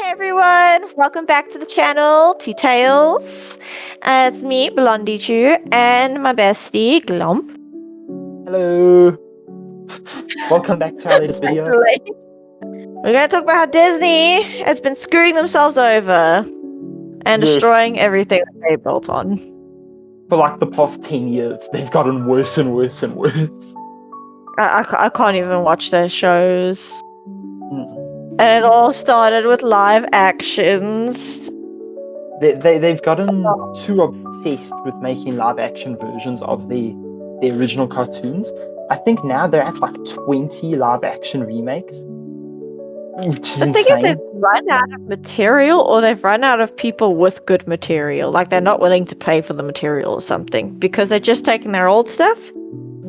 everyone, welcome back to the channel, Two Tails. It's me, Blondie Chew, and my bestie, Glomp. Hello. Welcome back to our latest video. We're going to talk about how Disney has been screwing themselves over and Yes. destroying everything that they built on. For like the past 10 years, they've gotten worse and worse and worse. I can't even watch their shows. Mm. And it all started with live actions. They've gotten too obsessed with making live action versions of the original cartoons. I think now they're at like 20 live action remakes. Which is The thing is, insane. they've run out of material, or they've run out of people with good material. Like, they're not willing to pay for the material or something, because they're just taking their old stuff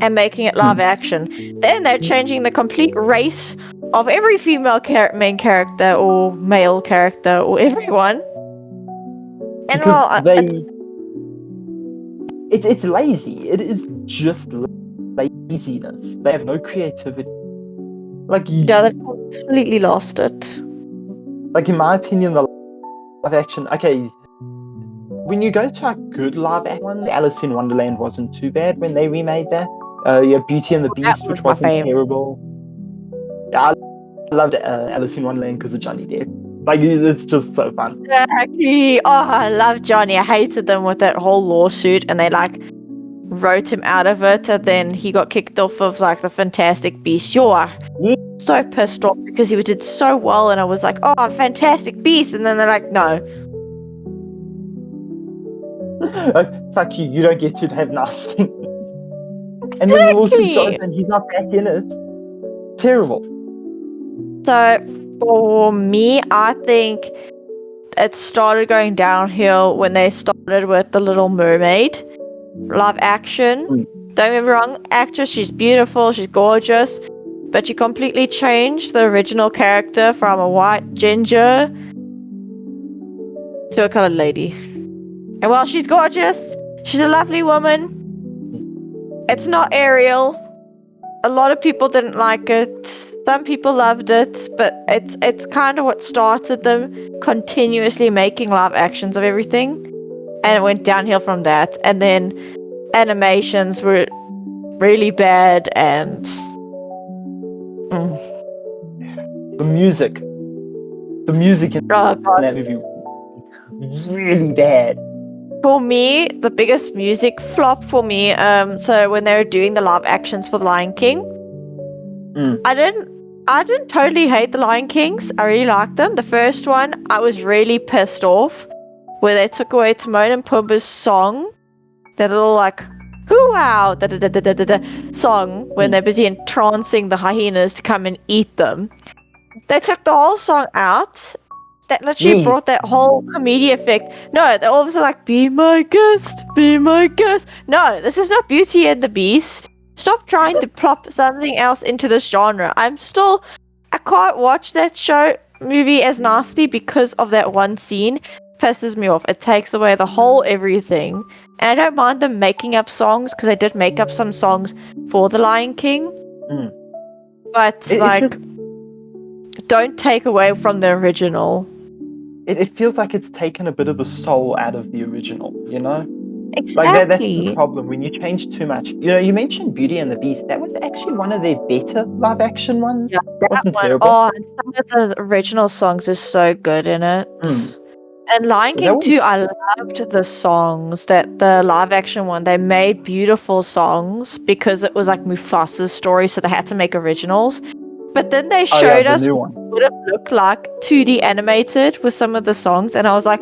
and making it live action. Then they're changing the complete race of every female main character or male character or everyone. And Because it's lazy. It is just laziness. They have no creativity. Yeah, they've completely lost it. Like, in my opinion, the live action, okay, when you go to a good live action one, Alice in Wonderland wasn't too bad when they remade that. Beauty and the Beast, which my wasn't favourite. terrible. Yeah, I loved Alice in Wonderland because of Johnny Depp. Like, it's just so fun. Exactly. Oh, I love Johnny. I hated them with that whole lawsuit, and they wrote him out of it, and then he got kicked off of the Fantastic Beasts. You're so pissed off because he did so well, and I was like, oh, Fantastic Beasts, and then they're like, no. Fuck you, you don't get to have nice things. And then the lawsuit shows and he's not back in it. Terrible. So, for me, I think it started going downhill when they started with The Little Mermaid live action. Don't get me wrong, actress, she's beautiful, she's gorgeous, but she completely changed the original character from a white ginger to a colored lady. And while she's gorgeous, she's a lovely woman. It's not Ariel. A lot of people didn't like it. Some people loved it, but it's kind of what started them continuously making live actions of everything. And it went downhill from that. And then animations were really bad, and the music in that movie really bad. For me, the biggest music flop for me, so when they were doing the live actions for The Lion King, I didn't totally hate The Lion Kings. I really liked them. The first one, I was really pissed off, where they took away Timon and Pumbaa's song, that little hoo-wow da-da-da-da-da-da song, when they're busy entrancing the hyenas to come and eat them. They took the whole song out. That literally brought that whole comedy effect. No, they're all of a sudden be my guest, be my guest. No, this is not Beauty and the Beast. Stop trying to plop something else into this genre. I can't watch that movie as nasty because of that one scene. Pisses me off. It takes away the whole everything. And I don't mind them making up songs, because they did make up some songs for The Lion King. But, don't take away from the original. It feels like it's taken a bit of the soul out of the original, you know? Exactly. That's the problem, when you change too much. You know, you mentioned Beauty and the Beast. That was actually one of their better live action ones. Yeah, that wasn't terrible. Oh, and some of the original songs are so good in it. And Lion King 2, I loved the songs, the live action one. They made beautiful songs because it was Mufasa's story, so they had to make originals. But then they showed us what it would have looked like 2D animated with some of the songs, and I was like,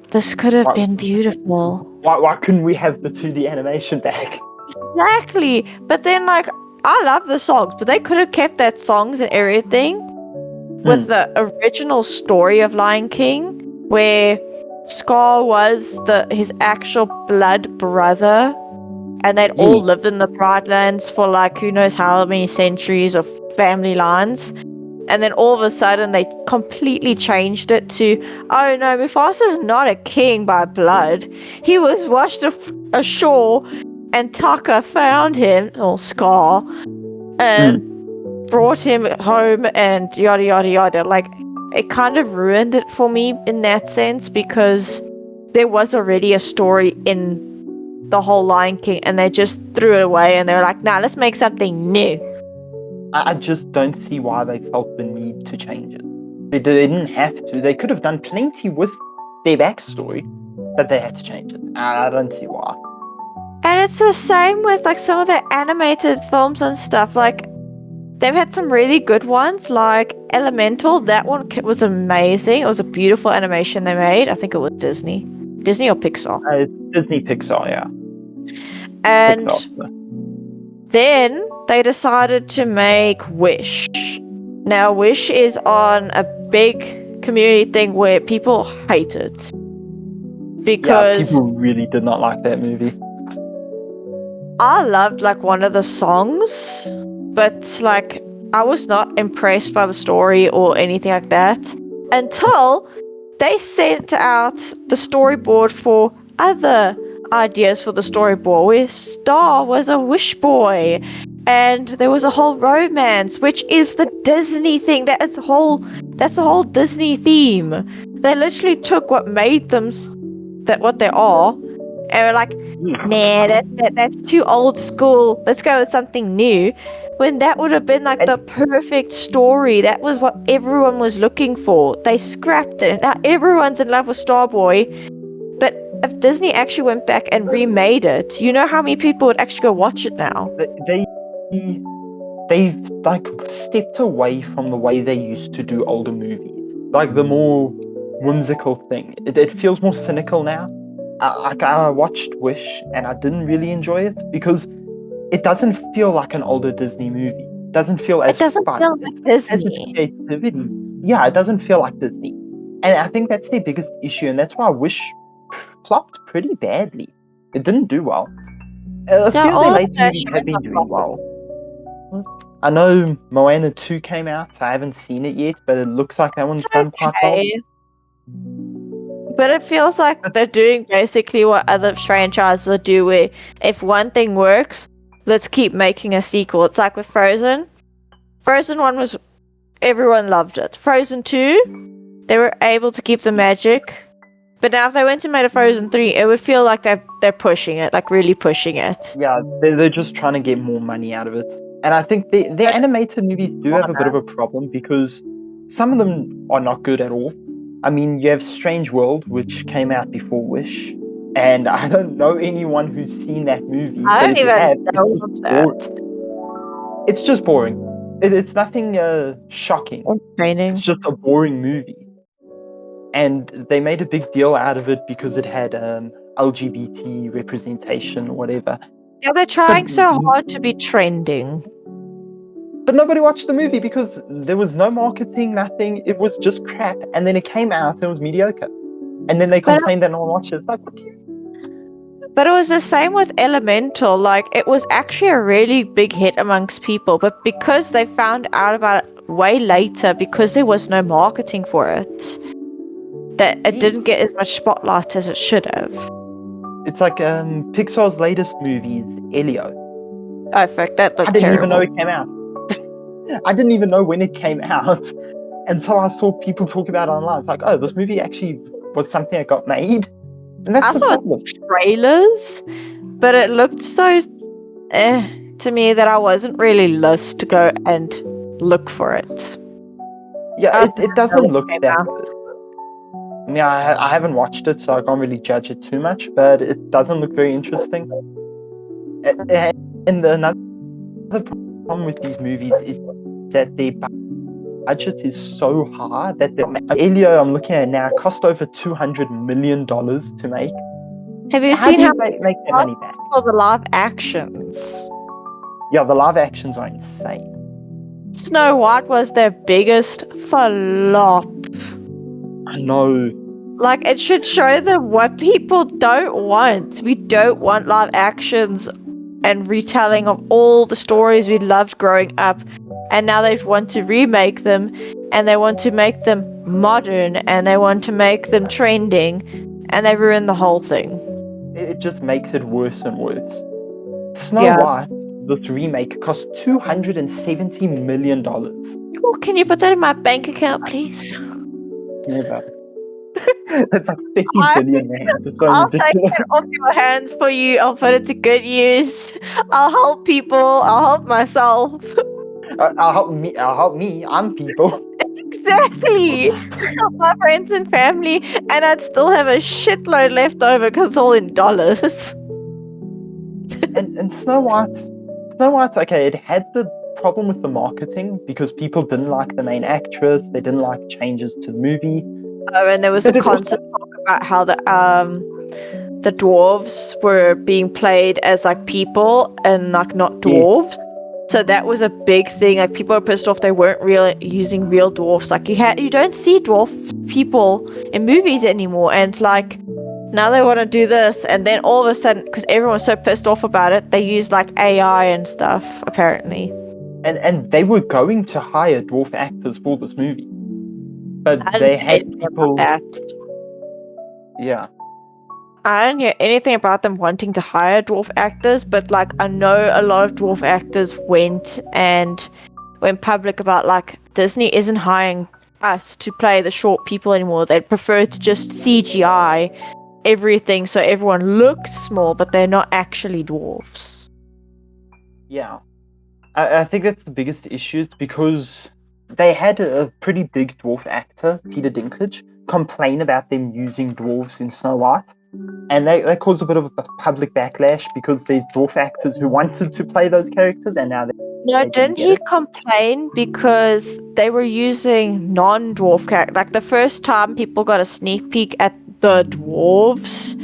this could have been beautiful. Why couldn't we have the 2D animation back? Exactly. But then, I love the songs, but they could have kept that songs and everything with the original story of Lion King, where Scar was his actual blood brother, and they'd all lived in the Pride Lands for who knows how many centuries of family lines. And then all of a sudden they completely changed it to, oh no, Mufasa's not a king by blood. He was washed ashore, and Taka found him, or Scar, and brought him home, and yada yada yada. it kind of ruined it for me in that sense, because there was already a story in the whole Lion King and they just threw it away and they were like, nah, let's make something new. I just don't see why they felt the need to change it. They didn't have to. They could have done plenty with their backstory, but they had to change it. I don't see why. And it's the same with like some of the animated films and stuff. Like, they've had some really good ones, like Elemental. That one was amazing. It was a beautiful animation they made. I think it was Disney or Pixar. It's Disney Pixar, yeah. And Pixar. then they decided to make Wish. Now, Wish is on a big community thing where people hate it. Because people really did not like that movie. I loved like one of the songs, but like I was not impressed by the story or anything like that until they sent out the storyboard for other ideas for the storyboard, where Star was a wish boy and there was a whole romance, which is the Disney thing. That's the whole Disney theme. They literally took what made them what they are and were like, nah, that's too old school. Let's go with something new. When that would have been like the perfect story. That was what everyone was looking for. They scrapped it. Now everyone's in love with Starboy. But if Disney actually went back and remade it, you know how many people would actually go watch it now? They've like stepped away from the way they used to do older movies. Like the more whimsical thing. It feels more cynical now. I watched Wish and I didn't really enjoy it because it doesn't feel like an older Disney movie. It doesn't feel as fun. It doesn't feel like Disney. Creativity. Yeah, it doesn't feel like Disney. And I think that's their biggest issue, and that's why Wish flopped pretty badly. It didn't do well. A few of their latest movies have been doing well. I know Moana 2 came out. I haven't seen it yet, but it looks like that one's done quite well. But it feels like they're doing basically what other franchises do, where if one thing works, let's keep making a sequel. It's like with Frozen. Frozen 1 was... everyone loved it. Frozen 2, they were able to keep the magic. But now if they went and made a Frozen 3, it would feel like they're pushing it, like really pushing it. Yeah, they're just trying to get more money out of it. And I think the animated movies do have a bit of a problem because some of them are not good at all. I mean, you have Strange World, which came out before Wish, and I don't know anyone who's seen that movie. I don't even know that. It's just boring. It's nothing shocking. It's just a boring movie. And they made a big deal out of it because it had LGBT representation or whatever. Yeah, they're trying so hard to be trending. But nobody watched the movie because there was no marketing, nothing. It was just crap. And then it came out and it was mediocre. And then they complained that no one watched it. Like, what do you... But it was the same with Elemental. Like, it was actually a really big hit amongst people. But because they found out about it way later, because there was no marketing for it, that it didn't get as much spotlight as it should have. It's like Pixar's latest movies, Elio. Oh, fuck, that looked terrible. I didn't even know it came out. I didn't even know when it came out until I saw people talk about it online. It's like, oh, this movie actually was something that got made. And that's the problem. I saw trailers, but it looked so to me that I wasn't really lost to go and look for it. Yeah, it doesn't look that good. I mean, I haven't watched it, so I can't really judge it too much, but it doesn't look very interesting. And another problem with these movies is that their budget is so high that Elio, I'm looking at now, cost over $200 million to make. Have you seen how they make that money back? For the live actions? Yeah, the live actions are insane. Snow White was their biggest flop. I know. Like, it should show them what people don't want. We don't want live actions and retelling of all the stories we loved growing up. And now they want to remake them, and they want to make them modern, and they want to make them trending, and they ruin the whole thing. It just makes it worse and worse. Snow White, this remake, cost $270 million. Oh, can you put that in my bank account, please? Never. That's like 30 billion rand. It's so I'll take ridiculous. it off your hands for you. I'll put it to good use. I'll help people. I'll help myself. I'll help me. I'll help me. I'm people. Exactly. Help my friends and family, and I'd still have a shitload left over because it's all in dollars. And Snow White. Okay, it had the problem with the marketing because people didn't like the main actress. They didn't like changes to the movie. Oh, and there was But a it constant also, talk about how the dwarves were being played as like people and like not yeah, dwarves. So that was a big thing. Like people were pissed off they weren't using real dwarfs. Like you don't see dwarf people in movies anymore. And like now they want to do this, and then all of a sudden, because everyone was so pissed off about it, they used like AI and stuff apparently. and they were going to hire dwarf actors for this movie, but I they didn't hear had anything people. about that. Yeah, I didn't hear anything about them wanting to hire dwarf actors, but like I know a lot of dwarf actors went public about like Disney isn't hiring us to play the short people anymore. They'd prefer to just CGI everything so everyone looks small, but they're not actually dwarfs. yeah. I think that's the biggest issue. It's because they had a pretty big dwarf actor, Peter Dinklage, complain about them using dwarves in Snow White. And that caused a bit of a public backlash because there's dwarf actors who wanted to play those characters and now No, they didn't didn't get he it. complain because they were using non-dwarf characters? Like the first time people got a sneak peek at the dwarves,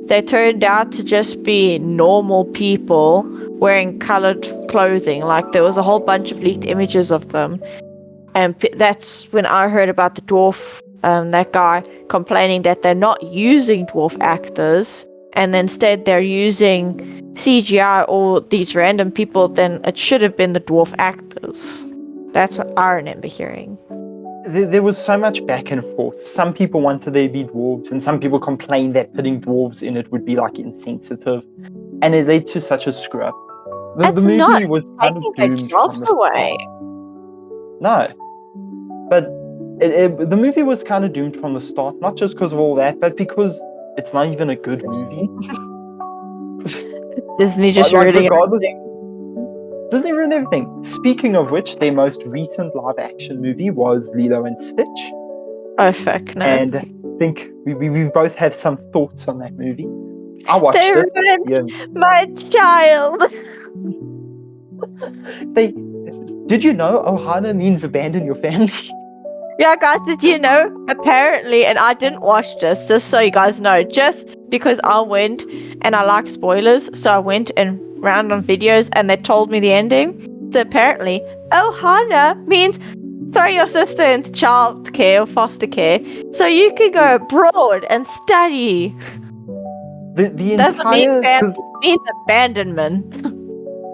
they turned out to just be normal people wearing colored clothing. Like there was a whole bunch of leaked images of them, and that's when I heard about the dwarf. That guy complaining that they're not using dwarf actors, and instead they're using CGI or these random people. Then it should have been the dwarf actors. That's what I remember hearing. There was so much back and forth. Some people wanted there to be dwarves, and some people complained that putting dwarves in it would be like insensitive, and it led to such a screw up. The It's movie not was kind of taking their doomed from jobs the away. No, but the movie was kind of doomed from the start, not just because of all that, but because it's not even a good movie. Disney just Like ruining regardless, everything. Disney ruined everything. Speaking of which, their most recent live-action movie was Lilo and Stitch, Oh fuck no. and I think we both have some thoughts on that movie. I They watched it. ruined Yeah, my child. did you know Ohana means abandon your family? Yeah, guys, did you know? Apparently, and I didn't watch this, just so you guys know, just because I went and I like spoilers, so I went and ran on videos and they told me the ending. So apparently, Ohana means throw your sister into child care or foster care so you can go abroad and study. The Doesn't mean entire family, it means abandonment.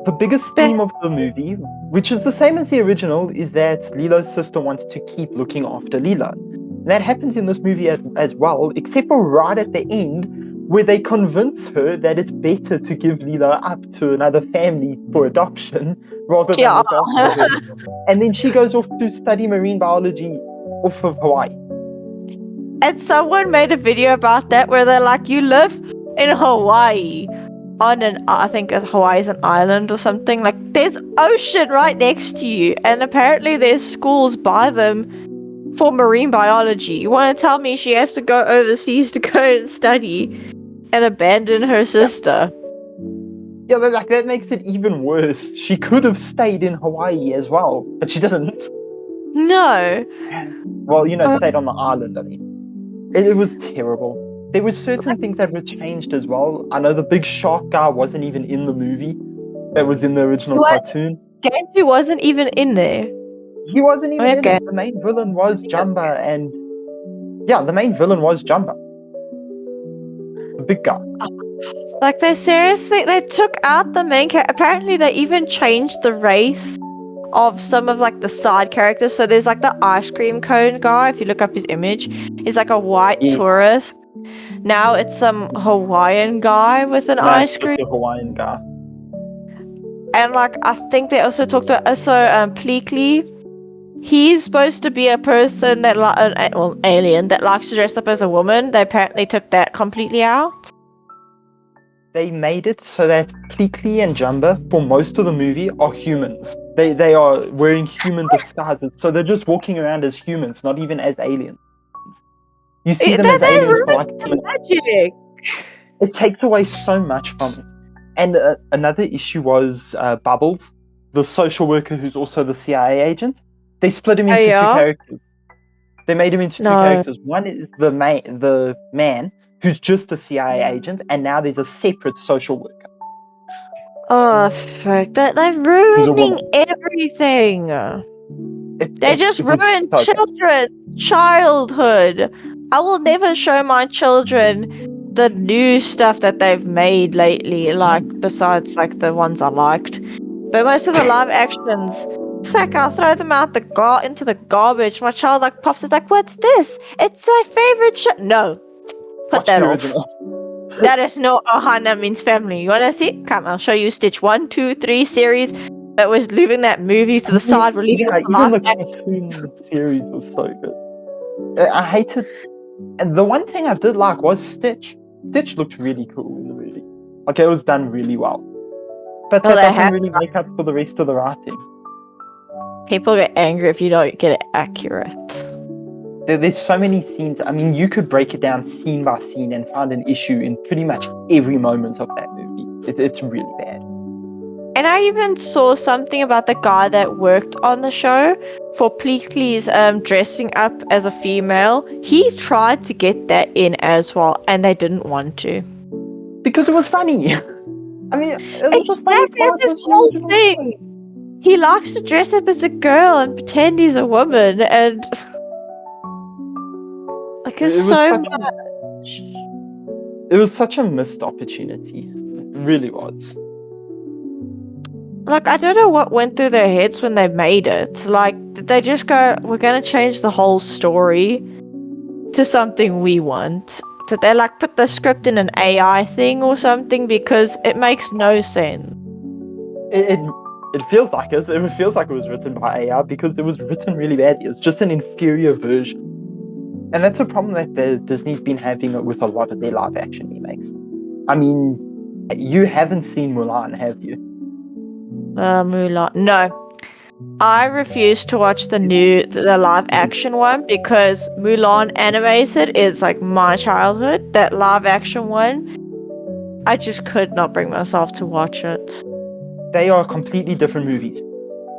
The biggest theme of the movie, which is the same as the original, is that Lilo's sister wants to keep looking after Lilo. And that happens in this movie as well, except for right at the end, where they convince her that it's better to give Lilo up to another family for adoption rather than Yeah. look after her. And then she goes off to study marine biology off of Hawaii. And someone made a video about that where they're like, you live in Hawaii on I think Hawaii is an island or something. Like, there's ocean right next to you, and apparently there's schools by them for marine biology. You want to tell me she has to go overseas to go and study and abandon her sister? Yeah, that makes it even worse. She could have stayed in Hawaii as well, but she didn't. No. Well, stayed on the island, I mean. It was terrible. There were certain things that were changed as well. I know the big shark guy wasn't even in the movie. That was in the original cartoon. Genji wasn't even in there. He wasn't even in Okay. it. The main villain was Jumba, and yeah, the main villain was Jumba. The big guy. Like, they took out the main character. Apparently they even changed the race of some of like the side characters. So there's like the ice cream cone guy, if you look up his image, he's like a white tourist. Now it's some Hawaiian guy with an ice cream. The Hawaiian guy. And like I think they also talked about Pleakley. he's supposed to be a person that, alien that likes to dress up as a woman. They apparently took that completely out. They made it so that Pleakley and Jumba, for most of the movie, are humans. They are wearing human disguises, so they're just walking around as humans, not even as aliens. You see them as That aliens for like ruined 10 the magic. It takes away so much from it. And another issue was Bubbles, the social worker who's also the CIA agent. They split him Oh into two yeah? characters. They made him into two No. characters. One is the man who's just a CIA agent, and now there's a separate social worker Oh fuck! They're who's a ruining woman. everything. They just It was ruined so bad. childhood. I will never show my children the new stuff that they've made lately, like besides like the ones I liked. But most of the live actions, fuck, I'll throw them out into the garbage. My child like pops it like, what's this? It's my favorite show. No, put Watch that the off. original. That is no Ohana means family. You wanna see? Come, I'll show you Stitch 1, 2, 3 series. That was leaving that movie to the side. We're leaving Yeah, it to even live the action. cartoon series was so good. I hated, and the one thing I did like was Stitch. Stitch looked really cool in the movie. Like it was done really well. But Well, that they doesn't have really make up for the rest of the writing. people get angry if you don't get it accurate. There's so many scenes. I mean, you could break it down scene by scene and find an issue in pretty much every moment of that movie. It's really bad. And I even saw something about the guy that worked on the show for Pleakley's dressing up as a female. He tried to get that in as well, and they didn't want to. Because it was funny. I mean, it was the funny Exactly, part that's was his the whole original show. thing. He likes to dress up as a girl and pretend he's a woman, and like it's It was so such much. it was such a missed opportunity. It really was. Like, I don't know what went through their heads when they made it. Like, did they just go, we're gonna change the whole story to something we want? Did they, like, put the script in an AI thing or something? Because it makes no sense. It feels like it. It feels like it was written by AI because it was written really badly. It's just an inferior version. And that's a problem that Disney's been having with a lot of their live action remakes. I mean, you haven't seen Mulan, have you? Mulan. No. I refuse to watch the live action one because Mulan animated is like my childhood. That live action one, I just could not bring myself to watch it. They are completely different movies.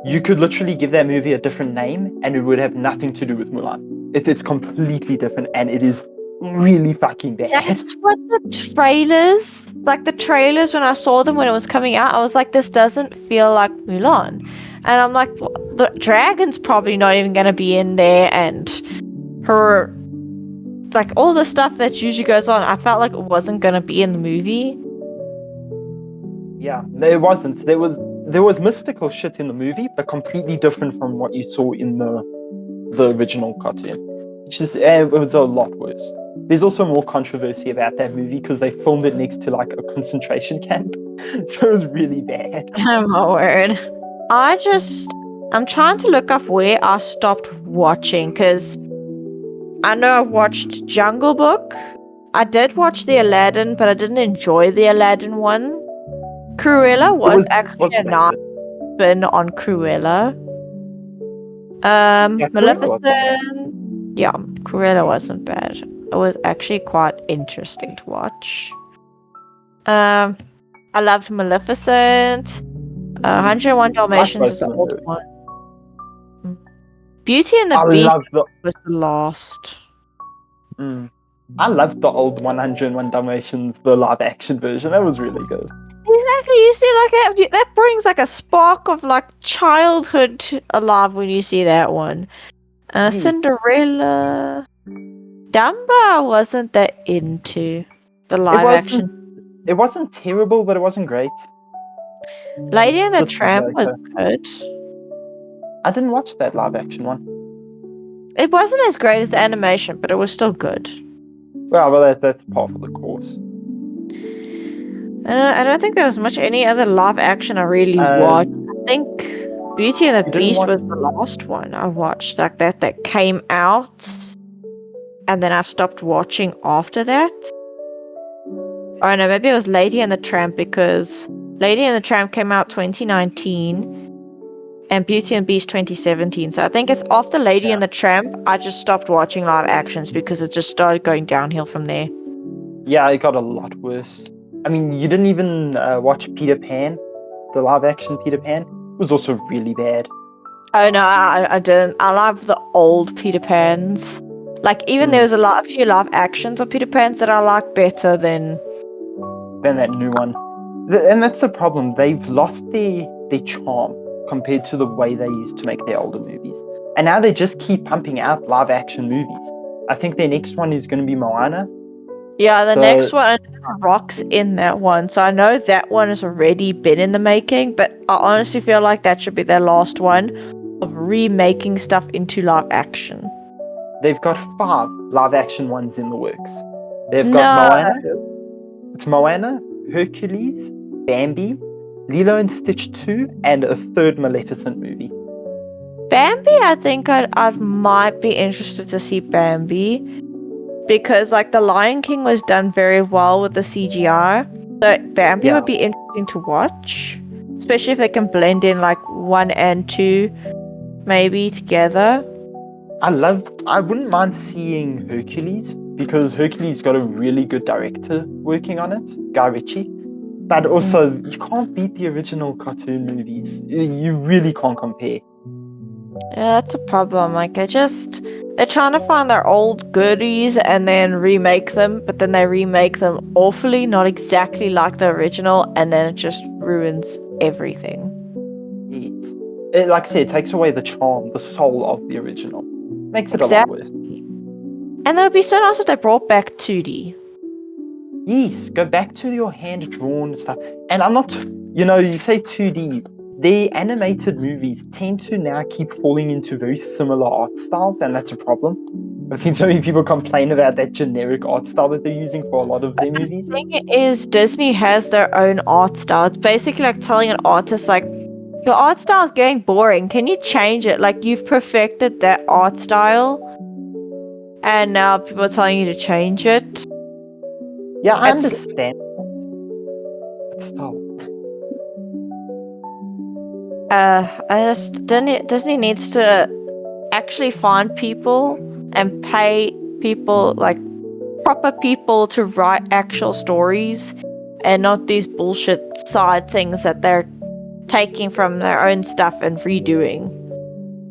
You could literally give that movie a different name and it would have nothing to do with Mulan. It's completely different and it is really fucking bad. That's what the trailers, like the trailers when I saw them when it was coming out, I was like, this doesn't feel like Mulan. And I'm like, well, the dragon's probably not even going to be in there, and her, like all the stuff that usually goes on, I felt like it wasn't going to be in the movie. Yeah, there wasn't. There was mystical shit in the movie, but completely different from what you saw in the original cartoon. Which is it was a lot worse. There's also more controversy about that movie because they filmed it next to like a concentration camp, so it was really bad. Oh my word. I'm trying to look up where I stopped watching because I know I watched Jungle Book. I did watch the Aladdin, but I didn't enjoy the Aladdin one. Cruella was actually a nice spin on Cruella. Yeah, Cruella was Maleficent. Yeah, Cruella wasn't bad. It was actually quite interesting to watch. I loved Maleficent. 101 Dalmatians is the old one. Beauty and the Beast was the last. I loved the old 101 Dalmatians, the live action version. That was really good. Exactly, you see, like that brings like a spark of like childhood alive when you see that one. Cinderella, Dumbo, I wasn't that into the live action. It wasn't terrible, but it wasn't great. Lady and the Tramp was good. I didn't watch that live action one. It wasn't as great as the animation, but it was still good. Well, that's part of the course. I don't think there was much any other live action I really watched. I think Beauty and the You didn't Beast want- was the last one I watched, like that came out, and then I stopped watching after that. Oh no, maybe it was Lady and the Tramp, because Lady and the Tramp came out 2019 and Beauty and the Beast 2017. So I think it's after Lady and the Tramp I just stopped watching live actions because it just started going downhill from there. Yeah, it got a lot worse. I mean, you didn't even watch Peter Pan, the live action Peter Pan. It was also really bad. Oh no, I didn't. I love the old Peter Pans. Like even there was a few live actions of Peter Pans that I like better than that new one. And that's the problem. They've lost their charm compared to the way they used to make their older movies. And now they just keep pumping out live action movies. I think their next one is going to be Moana. Yeah, the next one, Rock's in that one. So I know that one has already been in the making, but I honestly feel like that should be their last one of remaking stuff into live action. They've got 5 live action ones in the works. They've got Moana. It's Moana, Hercules, Bambi, Lilo and Stitch 2, and a 3rd Maleficent movie. Bambi, I think I might be interested to see Bambi, because like the Lion King was done very well with the CGI. So Bambi would be interesting to watch, especially if they can blend in like 1 and 2 maybe together. I wouldn't mind seeing Hercules, because Hercules got a really good director working on it, Guy Ritchie. But also, you can't beat the original cartoon movies. You really can't compare. Yeah, that's a problem. Like they're trying to find their old goodies and then remake them, but then they remake them awfully, not exactly like the original, and then it just ruins everything. Like I said, it takes away the charm, the soul of the original. Makes it a lot worse. And it would be so nice if they brought back 2D. Yes, go back to your hand-drawn stuff. And I'm not, you say 2D. The animated movies tend to now keep falling into very similar art styles, and that's a problem. I've seen so many people complain about that generic art style that they're using for a lot of their movies. The thing is, Disney has their own art style. It's basically like telling an artist, like, your art style is getting boring. Can you change it? Like, you've perfected that art style, and now people are telling you to change it. Yeah, I understand. But still. Disney needs to actually find people and pay people, like proper people, to write actual stories and not these bullshit side things that they're taking from their own stuff and redoing.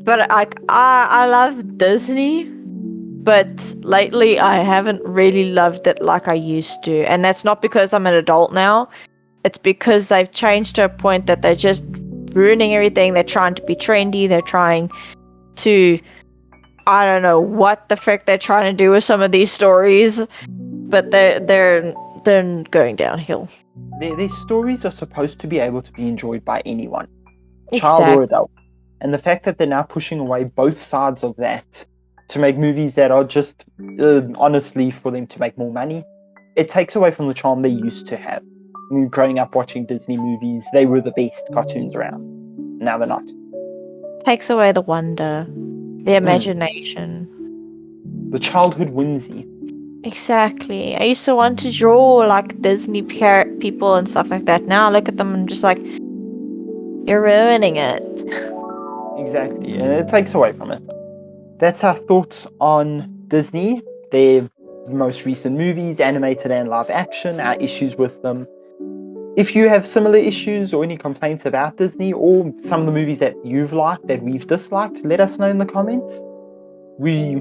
But like I love Disney, but lately I haven't really loved it like I used to, and that's not because I'm an adult now. It's because they've changed to a point that they're just ruining everything. They're trying to be trendy. They're trying to, I don't know what the frick they're trying to do with some of these stories, but they're going downhill. Their stories are supposed to be able to be enjoyed by anyone, Exactly. child or adult. And the fact that they're now pushing away both sides of that to make movies that are just honestly for them to make more money, it takes away from the charm they used to have. I mean, growing up watching Disney movies, they were the best cartoons around. Now they're not. Takes away the wonder, the imagination. The childhood whimsy. Exactly. I used to want to draw like Disney people and stuff like that. Now I look at them and I'm just like, you're ruining it. Exactly. And it takes away from it. That's our thoughts on Disney, their most recent movies, animated and live action, our issues with them. If you have similar issues or any complaints about Disney or some of the movies that you've liked, that we've disliked, let us know in the comments. We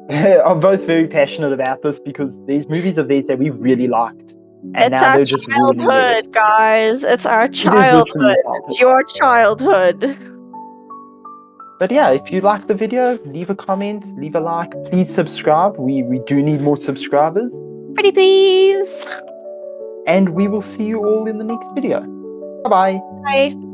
are both very passionate about this because there's movies of these that we really liked. And it's now our they're just childhood, guys. It's our childhood. It's your childhood. But yeah, if you like the video, leave a comment, leave a like, please subscribe. We do need more subscribers. Pretty please. And we will see you all in the next video. Bye-bye. Bye.